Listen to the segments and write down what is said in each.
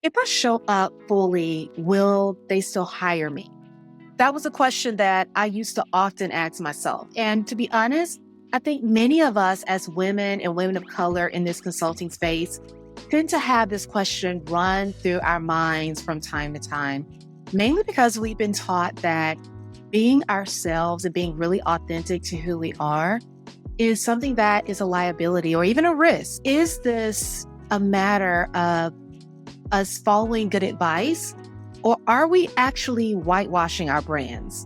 If I show up fully, will they still hire me? That was a question that I used to often ask myself. And to be honest, I think many of us as women and women of color in this consulting space tend to have this question run through our minds from time to time, mainly because we've been taught that being ourselves and being really authentic to who we are is something that is a liability or even a risk. Is this a matter of us following good advice, or are we actually whitewashing our brands?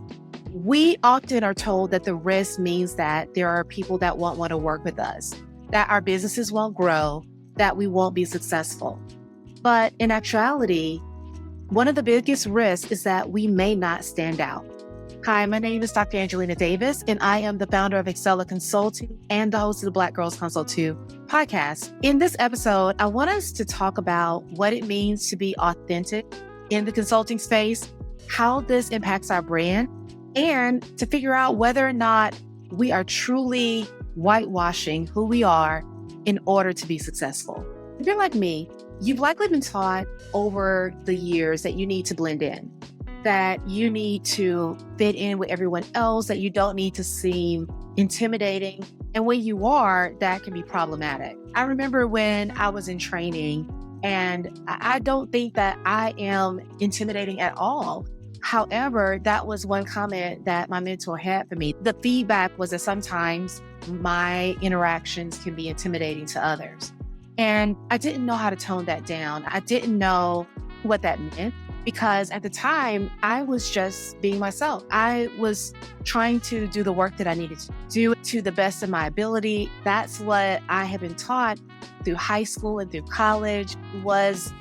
We often are told that the risk means that there are people that won't want to work with us, that our businesses won't grow, that we won't be successful. But in actuality, one of the biggest risks is that we may not stand out. Hi, my name is Dr. Angelina Davis, and I am the founder of Excella Consulting and the host of the Black Girls Consult 2 podcast. In this episode, I want us to talk about what it means to be authentic in the consulting space, how this impacts our brand, and to figure out whether or not we are truly whitewashing who we are in order to be successful. If you're like me, you've likely been taught over the years that you need to blend in, that you need to fit in with everyone else, that you don't need to seem intimidating. And when you are, that can be problematic. I remember when I was in training, and I don't think that I am intimidating at all. However, that was one comment that my mentor had for me. The feedback was that sometimes my interactions can be intimidating to others. And I didn't know how to tone that down. I didn't know what that meant, because at the time, I was just being myself. I was trying to do the work that I needed to do to the best of my ability. That's what I had been taught through high school and through college was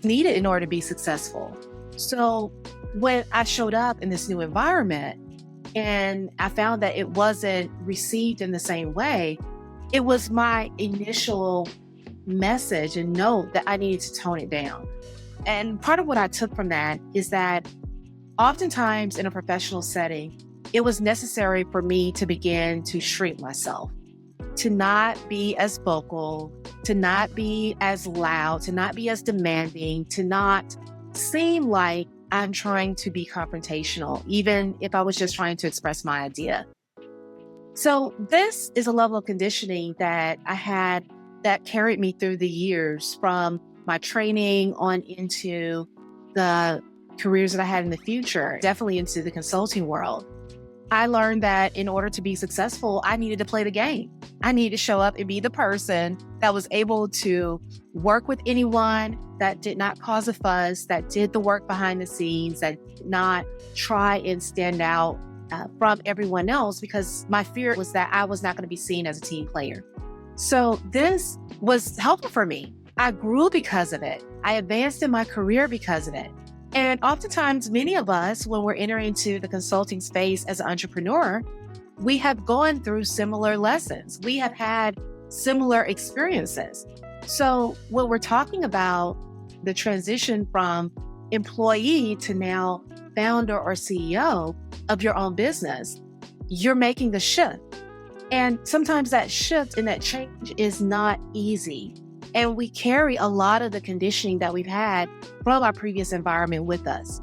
needed in order to be successful. So when I showed up in this new environment and I found that it wasn't received in the same way, it was my initial message and note that I needed to tone it down. And part of what I took from that is that oftentimes in a professional setting, it was necessary for me to begin to shrink myself, to not be as vocal, to not be as loud, to not be as demanding, to not seem like I'm trying to be confrontational, even if I was just trying to express my idea. So this is a level of conditioning that I had that carried me through the years from my training on into the careers that I had in the future, definitely into the consulting world. I learned that in order to be successful, I needed to play the game. I needed to show up and be the person that was able to work with anyone, that did not cause a fuss, that did the work behind the scenes, that did not try and stand out from everyone else, because my fear was that I was not going to be seen as a team player. So this was helpful for me. I grew because of it. I advanced in my career because of it. And oftentimes, many of us, when we're entering into the consulting space as an entrepreneur, we have gone through similar lessons. We have had similar experiences. So when we're talking about the transition from employee to now founder or CEO of your own business, you're making the shift. And sometimes that shift and that change is not easy. And we carry a lot of the conditioning that we've had from our previous environment with us.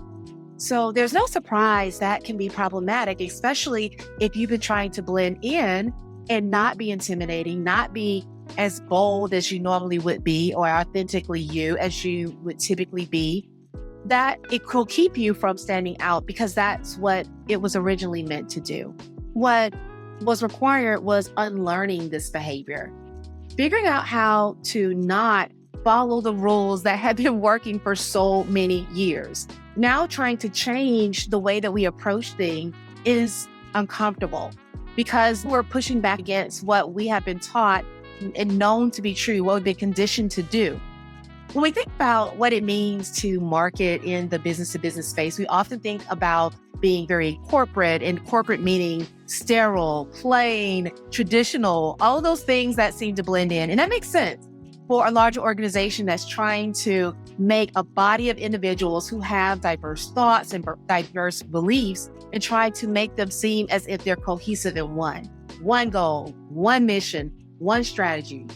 So there's no surprise that can be problematic, especially if you've been trying to blend in and not be intimidating, not be as bold as you normally would be, or authentically you as you would typically be, that it could keep you from standing out, because that's what it was originally meant to do. What was required was unlearning this behavior, figuring out how to not follow the rules that have been working for so many years. Now trying to change the way that we approach things is uncomfortable, because we're pushing back against what we have been taught and known to be true, what we've been conditioned to do. When we think about what it means to market in the business-to-business space, we often think about being very corporate, and corporate meaning sterile, plain, traditional, all of those things that seem to blend in. And that makes sense for a larger organization that's trying to make a body of individuals who have diverse thoughts and diverse beliefs and try to make them seem as if they're cohesive in one goal, one mission, one strategy.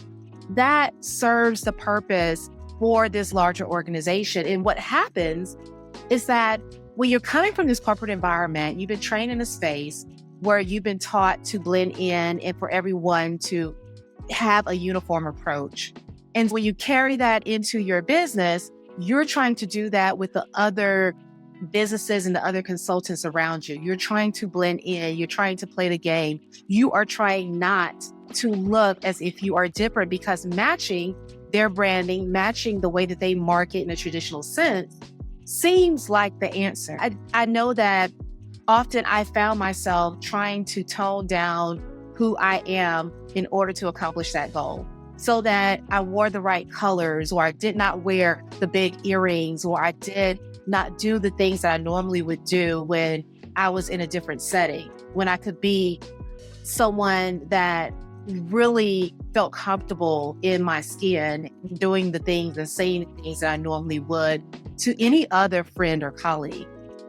That serves the purpose for this larger organization. And what happens is that when you're coming from this corporate environment, you've been trained in a space where you've been taught to blend in and for everyone to have a uniform approach. And when you carry that into your business, you're trying to do that with the other businesses and the other consultants around you. You're trying to blend in. You're trying to play the game. You are trying not to look as if you are different, because matching their branding, matching the way that they market in a traditional sense seems like the answer. I know that often I found myself trying to tone down who I am in order to accomplish that goal, so that I wore the right colors, or I did not wear the big earrings, or I did not do the things that I normally would do when I was in a different setting, when I could be someone that really felt comfortable in my skin, doing the things and saying the things that I normally would to any other friend or colleague.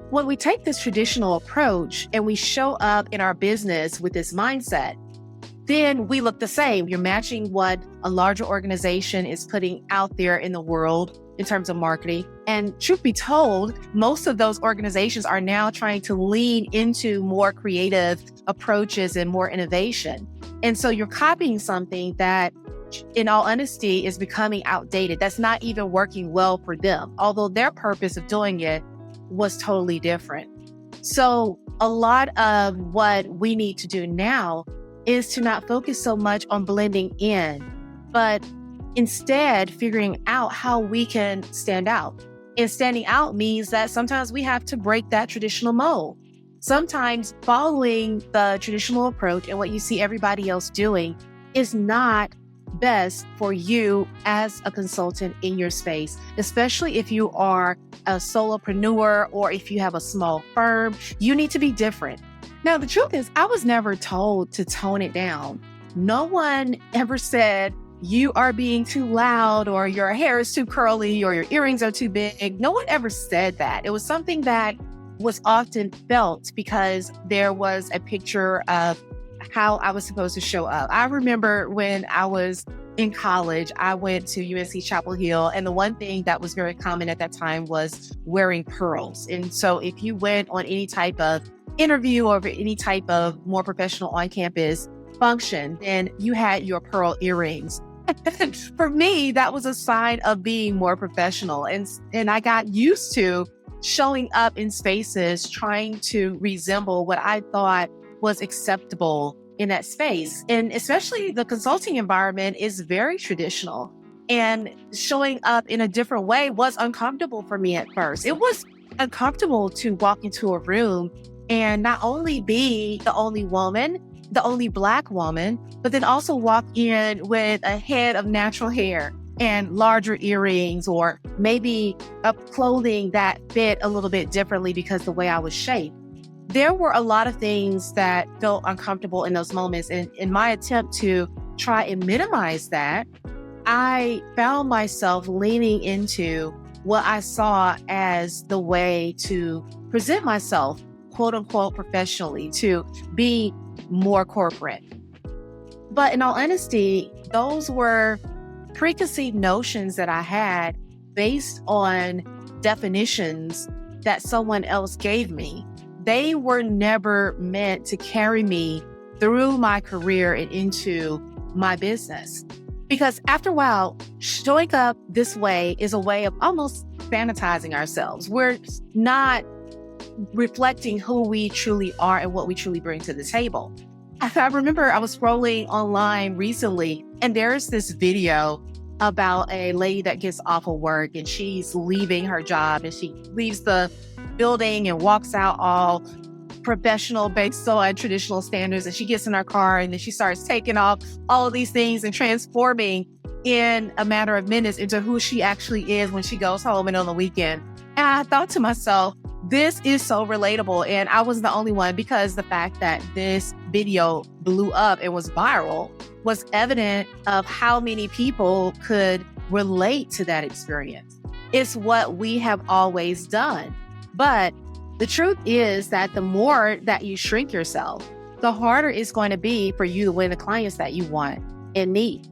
When we take this traditional approach and we show up in our business with this mindset, then we look the same. You're matching what a larger organization is putting out there in the world in terms of marketing. And truth be told, most of those organizations are now trying to lean into more creative approaches and more innovation. And so you're copying something that, in all honesty, is becoming outdated. That's not even working well for them, although their purpose of doing it was totally different. So a lot of what we need to do now is to not focus so much on blending in, but instead figuring out how we can stand out. And standing out means that sometimes we have to break that traditional mold. Sometimes following the traditional approach and what you see everybody else doing is not best for you as a consultant in your space, especially if you are a solopreneur or if you have a small firm. You need to be different. Now, the truth is, I was never told to tone it down. No one ever said, you are being too loud, or your hair is too curly, or your earrings are too big. No one ever said that. It was something that was often felt because there was a picture of how I was supposed to show up. I remember when I was in college, I went to UNC Chapel Hill, and the one thing that was very common at that time was wearing pearls. And so if you went on any type of interview or any type of more professional on-campus function, then you had your pearl earrings. For me, that was a sign of being more professional. And I got used to showing up in spaces trying to resemble what I thought was acceptable in that space. And especially the consulting environment is very traditional. And showing up in a different way was uncomfortable for me at first. It was uncomfortable to walk into a room and not only be the only woman, the only Black woman, but then also walk in with a head of natural hair and larger earrings, or maybe a clothing that fit a little bit differently because the way I was shaped. There were a lot of things that felt uncomfortable in those moments. And in my attempt to try and minimize that, I found myself leaning into what I saw as the way to present myself, quote unquote, professionally, to be more corporate. But in all honesty, those were preconceived notions that I had based on definitions that someone else gave me. They were never meant to carry me through my career and into my business. Because after a while, showing up this way is a way of almost sanitizing ourselves. We're not reflecting who we truly are and what we truly bring to the table. I remember I was scrolling online recently, and there's this video about a lady that gets off of work and she's leaving her job, and she leaves the building and walks out all professional based on traditional standards. And she gets in her car and then she starts taking off all of these things and transforming in a matter of minutes into who she actually is when she goes home and on the weekend. And I thought to myself, this is so relatable. And I was the only one, because the fact that this video blew up and was viral was evident of how many people could relate to that experience. It's what we have always done. But the truth is that the more that you shrink yourself, the harder it's going to be for you to win the clients that you want and need.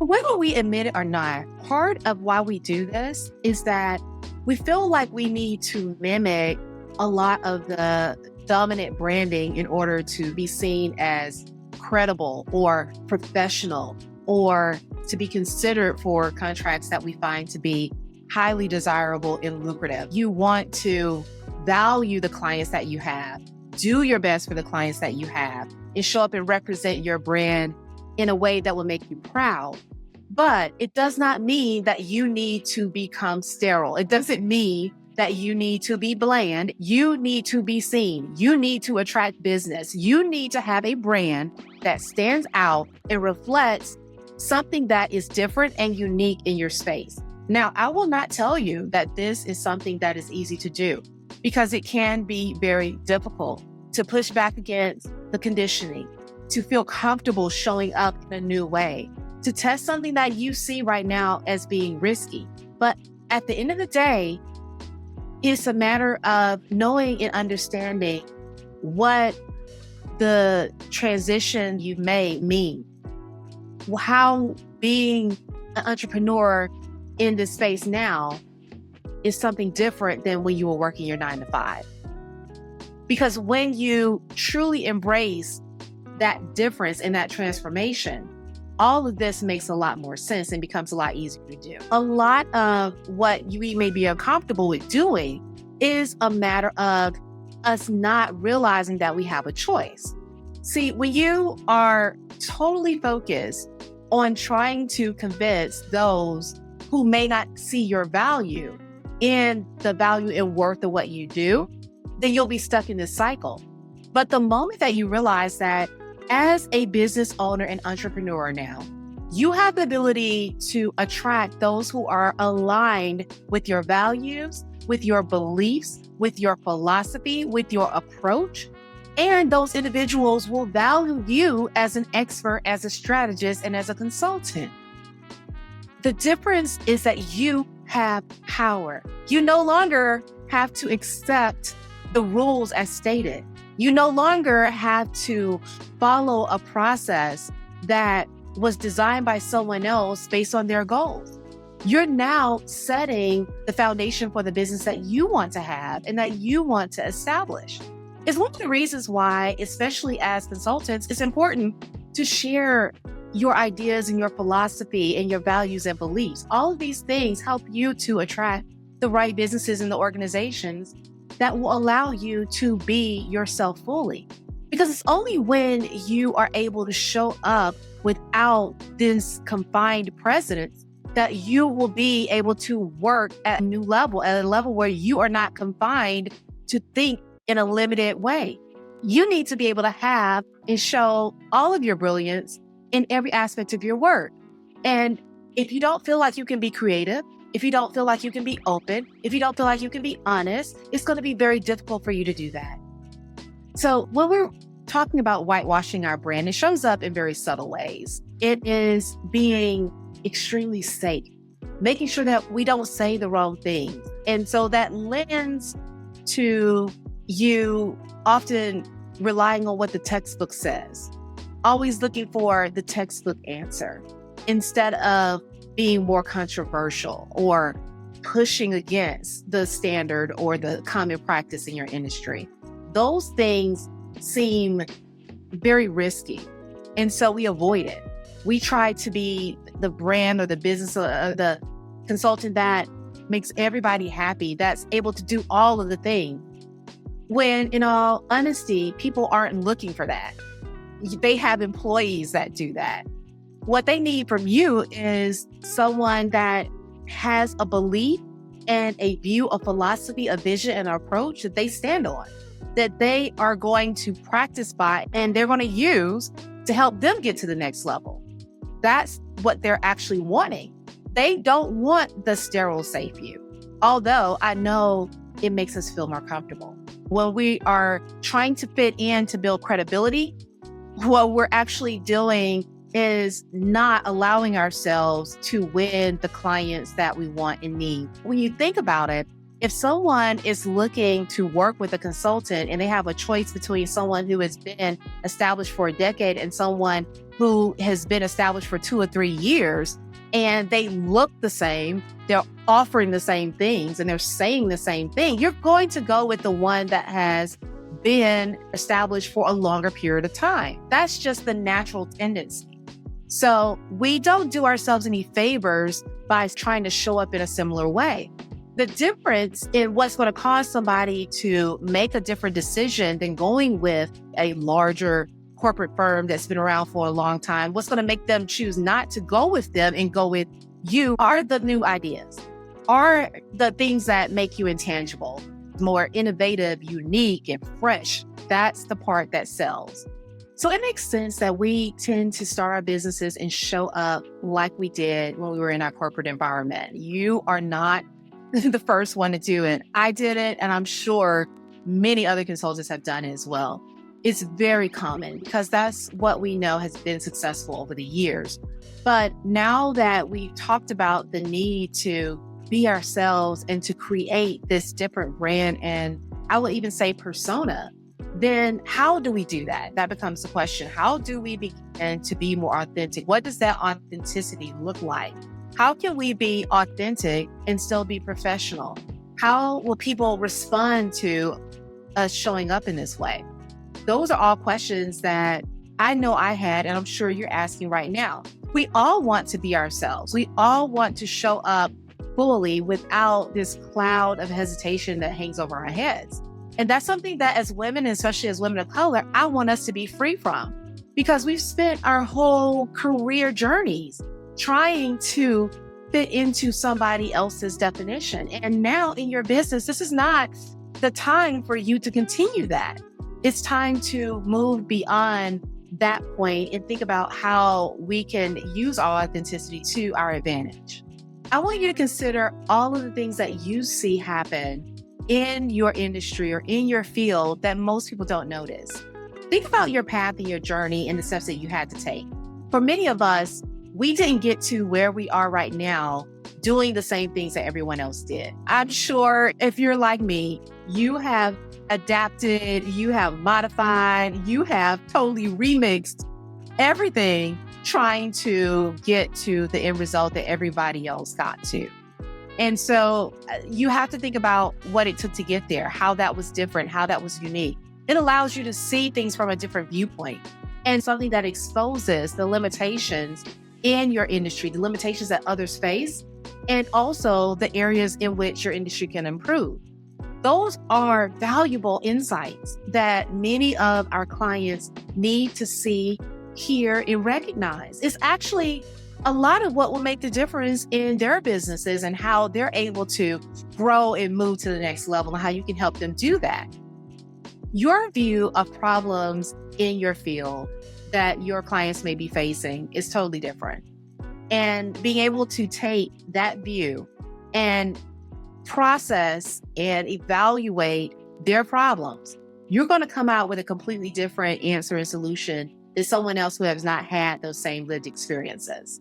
Whether we admit it or not, part of why we do this is that we feel like we need to mimic a lot of the dominant branding in order to be seen as credible or professional or to be considered for contracts that we find to be highly desirable and lucrative. You want to value the clients that you have, do your best for the clients that you have, and show up and represent your brand in a way that will make you proud. But it does not mean that you need to become sterile. It doesn't mean that you need to be bland. You need to be seen. You need to attract business. You need to have a brand that stands out and reflects something that is different and unique in your space. Now, I will not tell you that this is something that is easy to do because it can be very difficult to push back against the conditioning, to feel comfortable showing up in a new way, to test something that you see right now as being risky. But at the end of the day, it's a matter of knowing and understanding what the transition you've made means. How being an entrepreneur in this space now is something different than when you were working your 9 to 5. Because when you truly embrace that difference and that transformation, all of this makes a lot more sense and becomes a lot easier to do. A lot of what we may be uncomfortable with doing is a matter of us not realizing that we have a choice. See, when you are totally focused on trying to convince those who may not see your value in the value and worth of what you do, then you'll be stuck in this cycle. But the moment that you realize that as a business owner and entrepreneur now, you have the ability to attract those who are aligned with your values, with your beliefs, with your philosophy, with your approach, and those individuals will value you as an expert, as a strategist, and as a consultant. The difference is that you have power. You no longer have to accept the rules as stated. You no longer have to follow a process that was designed by someone else based on their goals. You're now setting the foundation for the business that you want to have and that you want to establish. It's one of the reasons why, especially as consultants, it's important to share your ideas and your philosophy and your values and beliefs. All of these things help you to attract the right businesses and the organizations that will allow you to be yourself fully. Because it's only when you are able to show up without this confined presence that you will be able to work at a new level, at a level where you are not confined to think in a limited way. You need to be able to have and show all of your brilliance in every aspect of your work. And if you don't feel like you can be creative, if you don't feel like you can be open, if you don't feel like you can be honest, it's going to be very difficult for you to do that. So when we're talking about whitewashing our brand, it shows up in very subtle ways. It is being extremely safe, making sure that we don't say the wrong things. And so that lends to you often relying on what the textbook says, always looking for the textbook answer instead of being more controversial or pushing against the standard or the common practice in your industry. Those things seem very risky. And so we avoid it. We try to be the brand or the business or the consultant that makes everybody happy, that's able to do all of the things. When in all honesty, people aren't looking for that. They have employees that do that. What they need from you is someone that has a belief and a view, a philosophy, a vision, and an approach that they stand on, that they are going to practice by, and they're going to use to help them get to the next level. That's what they're actually wanting. They don't want the sterile safe view, although I know it makes us feel more comfortable. When we are trying to fit in to build credibility, what we're actually doing is not allowing ourselves to win the clients that we want and need. When you think about it, if someone is looking to work with a consultant and they have a choice between someone who has been established for a decade and someone who has been established for 2 or 3 years and they look the same, they're offering the same things and they're saying the same thing, you're going to go with the one that has been established for a longer period of time. That's just the natural tendency. So we don't do ourselves any favors by trying to show up in a similar way. The difference in what's going to cause somebody to make a different decision than going with a larger corporate firm that's been around for a long time, what's going to make them choose not to go with them and go with you are the new ideas, are the things that make you intangible, more innovative, unique, and fresh. That's the part that sells. So it makes sense that we tend to start our businesses and show up like we did when we were in our corporate environment. You are not the first one to do it. I did it, and I'm sure many other consultants have done it as well. It's very common because that's what we know has been successful over the years. But now that we've talked about the need to be ourselves and to create this different brand, and I would even say persona, then how do we do that? That becomes the question. How do we begin to be more authentic? What does that authenticity look like? How can we be authentic and still be professional? How will people respond to us showing up in this way? Those are all questions that I know I had, and I'm sure you're asking right now. We all want to be ourselves. We all want to show up fully without this cloud of hesitation that hangs over our heads. And that's something that as women, especially as women of color, I want us to be free from, because we've spent our whole career journeys trying to fit into somebody else's definition. And now in your business, this is not the time for you to continue that. It's time to move beyond that point and think about how we can use our authenticity to our advantage. I want you to consider all of the things that you see happen in your industry or in your field that most people don't notice. Think about your path and your journey and the steps that you had to take. For many of us, we didn't get to where we are right now doing the same things that everyone else did. I'm sure if you're like me, you have adapted, you have modified, you have totally remixed everything trying to get to the end result that everybody else got to. And so you have to think about what it took to get there, how that was different, how that was unique. It allows you to see things from a different viewpoint and something that exposes the limitations in your industry, the limitations that others face, and also the areas in which your industry can improve. Those are valuable insights that many of our clients need to see, hear, and recognize. It's actually a lot of what will make the difference in their businesses and how they're able to grow and move to the next level and how you can help them do that. Your view of problems in your field that your clients may be facing is totally different. And being able to take that view and process and evaluate their problems, you're going to come out with a completely different answer and solution than someone else who has not had those same lived experiences.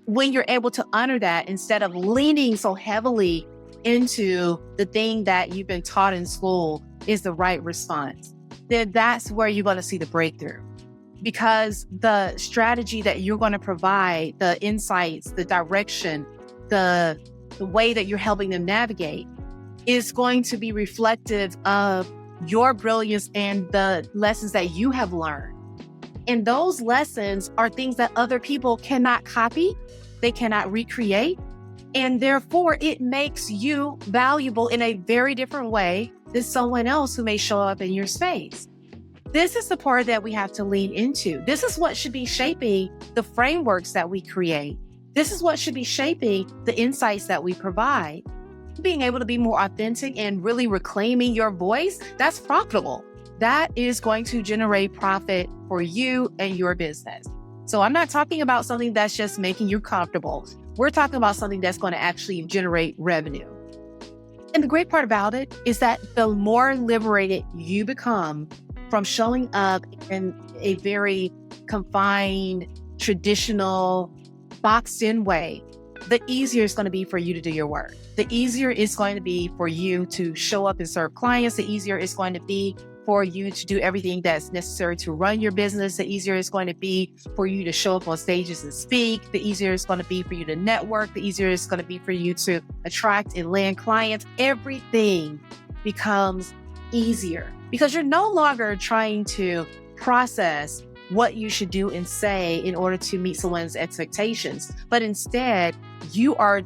When you're able to honor that, instead of leaning so heavily into the thing that you've been taught in school is the right response, then that's where you're going to see the breakthrough. Because the strategy that you're going to provide, the insights, the direction, the way that you're helping them navigate is going to be reflective of your brilliance and the lessons that you have learned. And those lessons are things that other people cannot copy, they cannot recreate, and therefore it makes you valuable in a very different way than someone else who may show up in your space. This is the part that we have to lean into. This is what should be shaping the frameworks that we create. This is what should be shaping the insights that we provide. Being able to be more authentic and really reclaiming your voice, that's profitable. That is going to generate profit for you and your business. So I'm not talking about something that's just making you comfortable. We're talking about something that's going to actually generate revenue. And the great part about it is that the more liberated you become from showing up in a very confined, traditional, boxed-in way, the easier it's going to be for you to do your work. The easier it's going to be for you to show up and serve clients. The easier it's going to be for you to do everything that's necessary to run your business, the easier it's going to be for you to show up on stages and speak, the easier it's going to be for you to network, the easier it's going to be for you to attract and land clients. Everything becomes easier because you're no longer trying to process what you should do and say in order to meet someone's expectations, but instead you are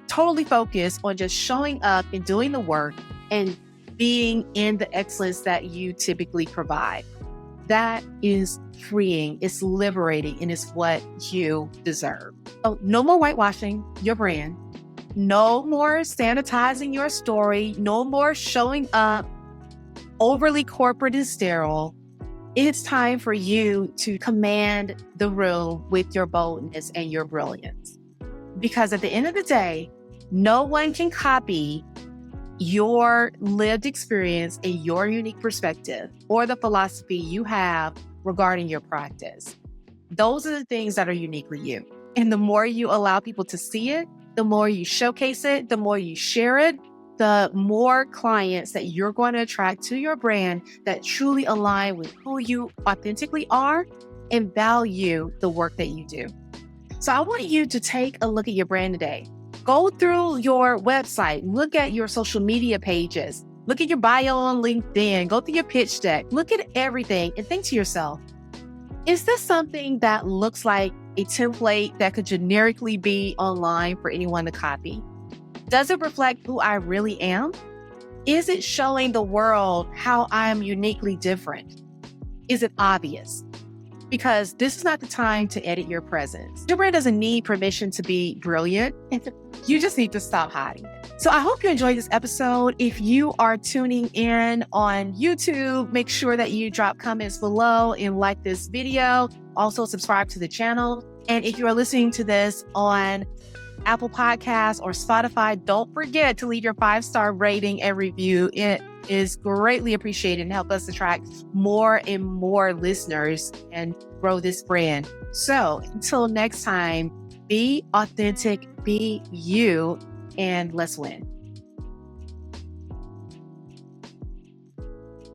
totally focused on just showing up and doing the work and being in the excellence that you typically provide. That is freeing, it's liberating, and it's what you deserve. So no more whitewashing your brand. No more sanitizing your story. No more showing up overly corporate and sterile. It's time for you to command the room with your boldness and your brilliance. Because at the end of the day, no one can copy your lived experience and your unique perspective or the philosophy you have regarding your practice. Those are the things that are uniquely you. And the more you allow people to see it, the more you showcase it, the more you share it, the more clients that you're going to attract to your brand that truly align with who you authentically are and value the work that you do. So I want you to take a look at your brand today. Go through your website, look at your social media pages, look at your bio on LinkedIn, go through your pitch deck, look at everything and think to yourself, is this something that looks like a template that could generically be online for anyone to copy? Does it reflect who I really am? Is it showing the world how I am uniquely different? Is it obvious? Because this is not the time to edit your presence. Your brand doesn't need permission to be brilliant. You just need to stop hiding it. So I hope you enjoyed this episode. If you are tuning in on YouTube, make sure that you drop comments below and like this video. Also subscribe to the channel. And if you are listening to this on Apple Podcasts or Spotify, don't forget to leave your 5-star rating and review. It is greatly appreciated and help us attract more and more listeners and grow this brand. So until next time, be authentic, be you, and let's win.